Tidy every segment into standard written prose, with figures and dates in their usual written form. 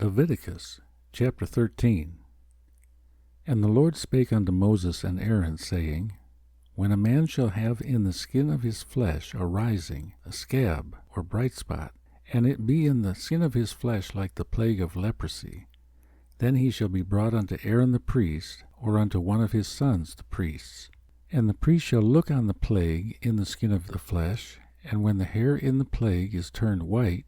Leviticus chapter 13. And the Lord spake unto Moses and Aaron, saying, When a man shall have in the skin of his flesh a rising, a scab, or bright spot, and it be in the skin of his flesh like the plague of leprosy, then he shall be brought unto Aaron the priest, or unto one of his sons the priests. And the priest shall look on the plague in the skin of the flesh, and when the hair in the plague is turned white,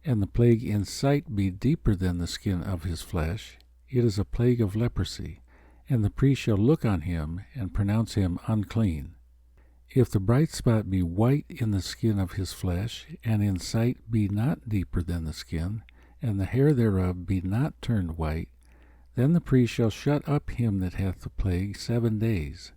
and the plague in sight be deeper than the skin of his flesh, it is a plague of leprosy, and the priest shall look on him, and pronounce him unclean. If the bright spot be white in the skin of his flesh, and in sight be not deeper than the skin, and the hair thereof be not turned white, then the priest shall shut up him that hath the plague 7 days.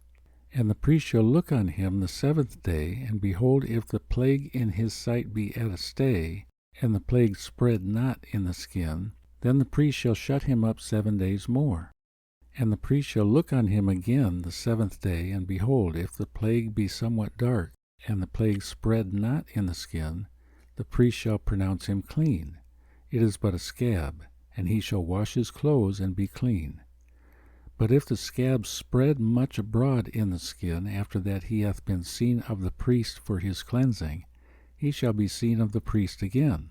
And the priest shall look on him the 7th day, and behold, if the plague in his sight be at a stay, and the plague spread not in the skin, then the priest shall shut him up 7 days more. And the priest shall look on him again the 7th day, and behold, if the plague be somewhat dark, and the plague spread not in the skin, the priest shall pronounce him clean. It is but a scab, and he shall wash his clothes and be clean. But if the scab spread much abroad in the skin, after that he hath been seen of the priest for his cleansing, he shall be seen of the priest again.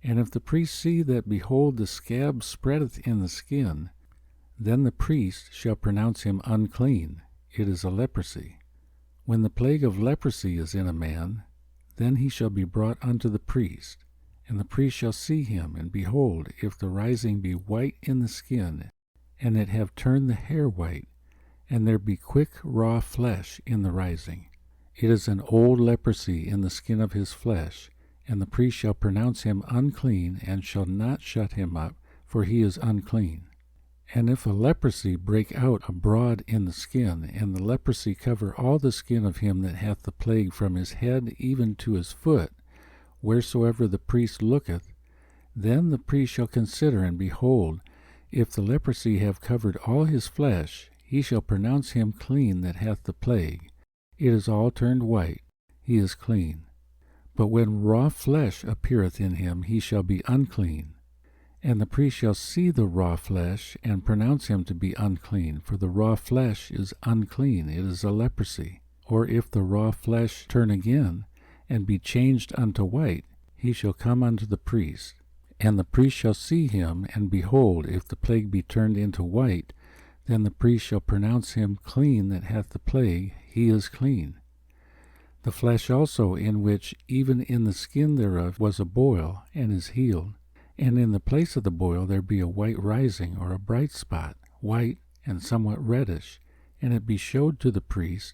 And if the priest see that, behold, the scab spreadeth in the skin, then the priest shall pronounce him unclean. It is a leprosy. When the plague of leprosy is in a man, then he shall be brought unto the priest, and the priest shall see him, and behold, if the rising be white in the skin, and it have turned the hair white, and there be quick raw flesh in the rising, it is an old leprosy in the skin of his flesh, and the priest shall pronounce him unclean, and shall not shut him up, for he is unclean. And if a leprosy break out abroad in the skin, and the leprosy cover all the skin of him that hath the plague from his head even to his foot, wheresoever the priest looketh, then the priest shall consider, and behold, if the leprosy have covered all his flesh, he shall pronounce him clean that hath the plague. It is all turned white, he is clean. But when raw flesh appeareth in him, he shall be unclean. And the priest shall see the raw flesh, and pronounce him to be unclean, for the raw flesh is unclean, it is a leprosy. Or if the raw flesh turn again, and be changed unto white, he shall come unto the priest. And the priest shall see him, and behold, if the plague be turned into white, then the priest shall pronounce him clean that hath the plague, he is clean. The flesh also, in which even in the skin thereof was a boil, and is healed, and in the place of the boil there be a white rising, or a bright spot, white and somewhat reddish, and it be showed to the priest.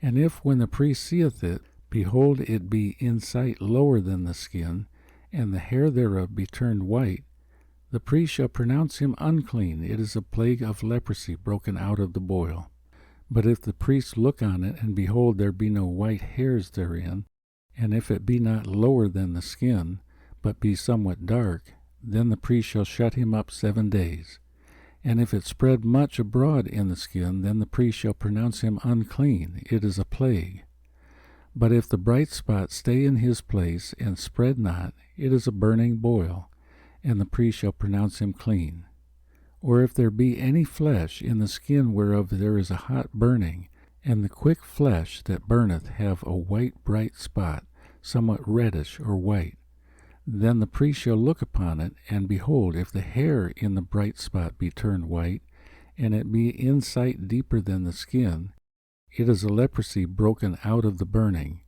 And if, when the priest seeth it, behold, it be in sight lower than the skin, and the hair thereof be turned white, the priest shall pronounce him unclean. It is a plague of leprosy broken out of the boil. But if the priest look on it, and behold, there be no white hairs therein, and if it be not lower than the skin, but be somewhat dark, then the priest shall shut him up 7 days. And if it spread much abroad in the skin, then the priest shall pronounce him unclean. It is a plague. But if the bright spot stay in his place, and spread not, it is a burning boil, and the priest shall pronounce him clean. Or if there be any flesh in the skin whereof there is a hot burning, and the quick flesh that burneth have a white bright spot, somewhat reddish or white, then the priest shall look upon it, and behold, if the hair in the bright spot be turned white, and it be in sight deeper than the skin, it is a leprosy broken out of the burning.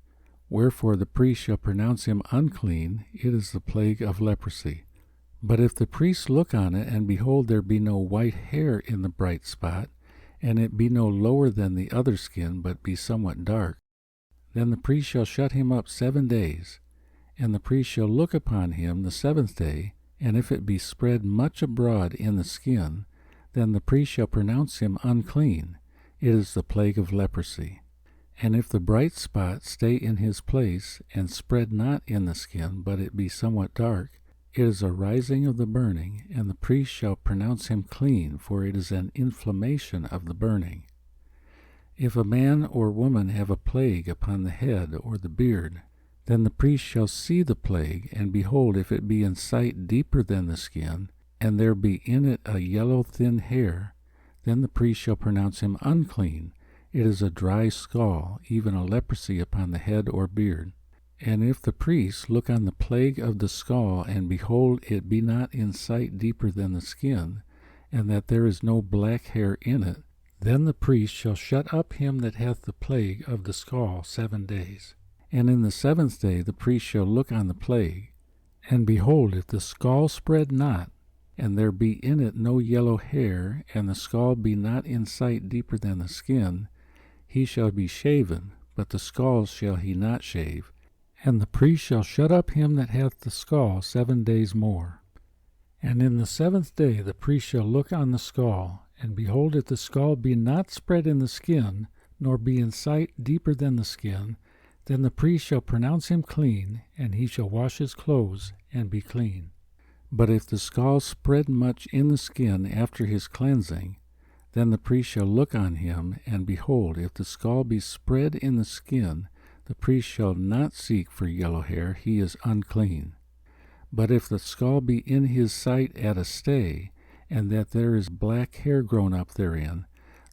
Wherefore the priest shall pronounce him unclean, it is the plague of leprosy. But if the priest look on it, and behold, there be no white hair in the bright spot, and it be no lower than the other skin, but be somewhat dark, then the priest shall shut him up 7 days. And the priest shall look upon him the 7th day, and if it be spread much abroad in the skin, then the priest shall pronounce him unclean. It is the plague of leprosy. And if the bright spot stay in his place, and spread not in the skin, but it be somewhat dark, it is a rising of the burning, and the priest shall pronounce him clean, for it is an inflammation of the burning. If a man or woman have a plague upon the head or the beard, then the priest shall see the plague, and behold, if it be in sight deeper than the skin, and there be in it a yellow thin hair, then the priest shall pronounce him unclean. It is a dry scall, even a leprosy upon the head or beard. And if the priest look on the plague of the scall, and behold, it be not in sight deeper than the skin, and that there is no black hair in it, then the priest shall shut up him that hath the plague of the scall 7 days. And in the 7th day the priest shall look on the plague, and behold, if the scall spread not, and there be in it no yellow hair, and the scall be not in sight deeper than the skin, he shall be shaven, but the scall shall he not shave. And the priest shall shut up him that hath the scall 7 days more. And in the 7th day the priest shall look on the scall, and behold, if the scall be not spread in the skin, nor be in sight deeper than the skin, then the priest shall pronounce him clean, and he shall wash his clothes, and be clean. But if the scall spread much in the skin after his cleansing, then the priest shall look on him, and behold, if the scall be spread in the skin, the priest shall not seek for yellow hair, he is unclean. But if the scall be in his sight at a stay, and that there is black hair grown up therein,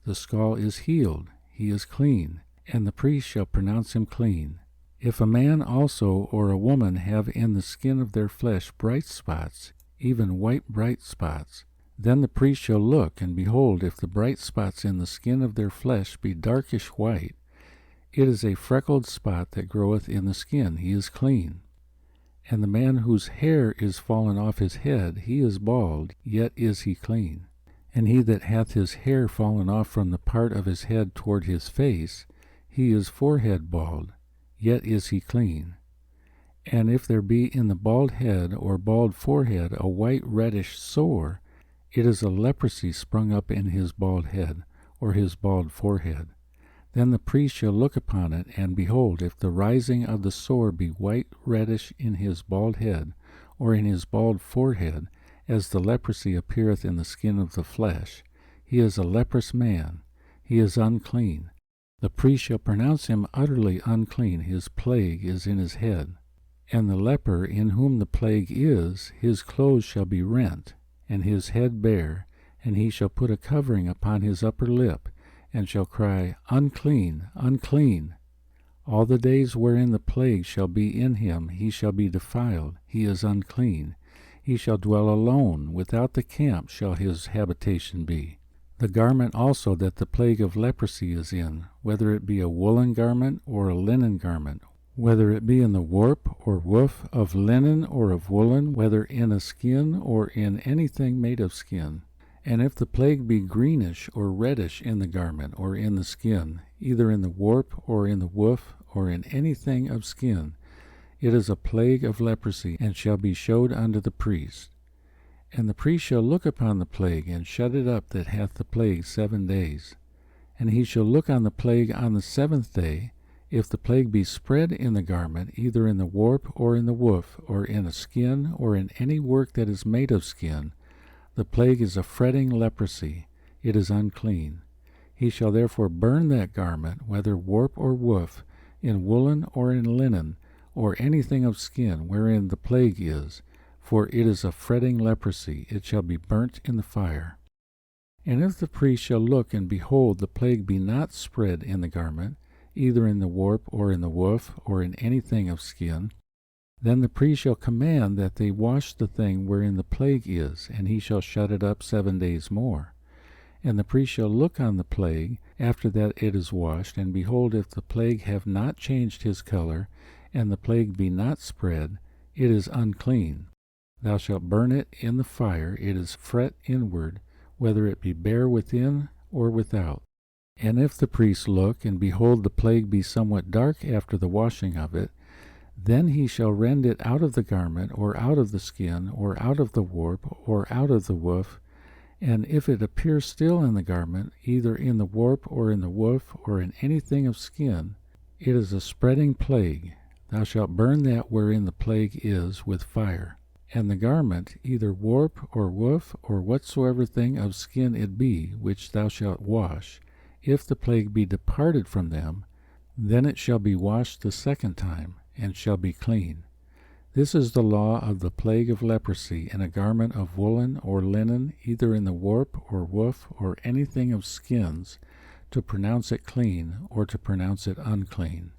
the scall is healed, he is clean, and the priest shall pronounce him clean. If a man also or a woman have in the skin of their flesh bright spots, even white bright spots, then the priest shall look, and behold, if the bright spots in the skin of their flesh be darkish white, it is a freckled spot that groweth in the skin, he is clean. And the man whose hair is fallen off his head, he is bald, yet is he clean. And he that hath his hair fallen off from the part of his head toward his face, he is forehead bald, yet is he clean. And if there be in the bald head or bald forehead a white reddish sore, it is a leprosy sprung up in his bald head, or his bald forehead. Then the priest shall look upon it, and behold, if the rising of the sore be white reddish in his bald head, or in his bald forehead, as the leprosy appeareth in the skin of the flesh, he is a leprous man, he is unclean. The priest shall pronounce him utterly unclean, his plague is in his head. And the leper in whom the plague is, his clothes shall be rent, and his head bare, and he shall put a covering upon his upper lip, and shall cry, Unclean, unclean. All the days wherein the plague shall be in him, he shall be defiled, he is unclean. He shall dwell alone, without the camp shall his habitation be. The garment also that the plague of leprosy is in, whether it be a woolen garment or a linen garment, whether it be in the warp or woof of linen or of woolen, whether in a skin or in anything made of skin. And if the plague be greenish or reddish in the garment or in the skin, either in the warp or in the woof or in anything of skin, it is a plague of leprosy, and shall be showed unto the priest. And the priest shall look upon the plague, and shut it up that hath the plague 7 days. And he shall look on the plague on the 7th day. If the plague be spread in the garment, either in the warp or in the woof, or in a skin, or in any work that is made of skin, the plague is a fretting leprosy, it is unclean. He shall therefore burn that garment, whether warp or woof, in woolen or in linen, or anything of skin wherein the plague is, for it is a fretting leprosy, it shall be burnt in the fire. And if the priest shall look, and behold, the plague be not spread in the garment, either in the warp or in the woof, or in anything of skin, then the priest shall command that they wash the thing wherein the plague is, and he shall shut it up 7 days more. And the priest shall look on the plague, after that it is washed, and behold, if the plague have not changed his color, and the plague be not spread, it is unclean. Thou shalt burn it in the fire, it is fret inward, whether it be bare within or without. And if the priest look, and behold, the plague be somewhat dark after the washing of it, then he shall rend it out of the garment, or out of the skin, or out of the warp, or out of the woof. And if it appear still in the garment, either in the warp, or in the woof, or in anything of skin, it is a spreading plague. Thou shalt burn that wherein the plague is with fire. And the garment, either warp, or woof, or whatsoever thing of skin it be, which thou shalt wash, if the plague be departed from them, then it shall be washed the 2nd time, and shall be clean. This is the law of the plague of leprosy in a garment of woolen or linen, either in the warp or woof or anything of skins, to pronounce it clean or to pronounce it unclean.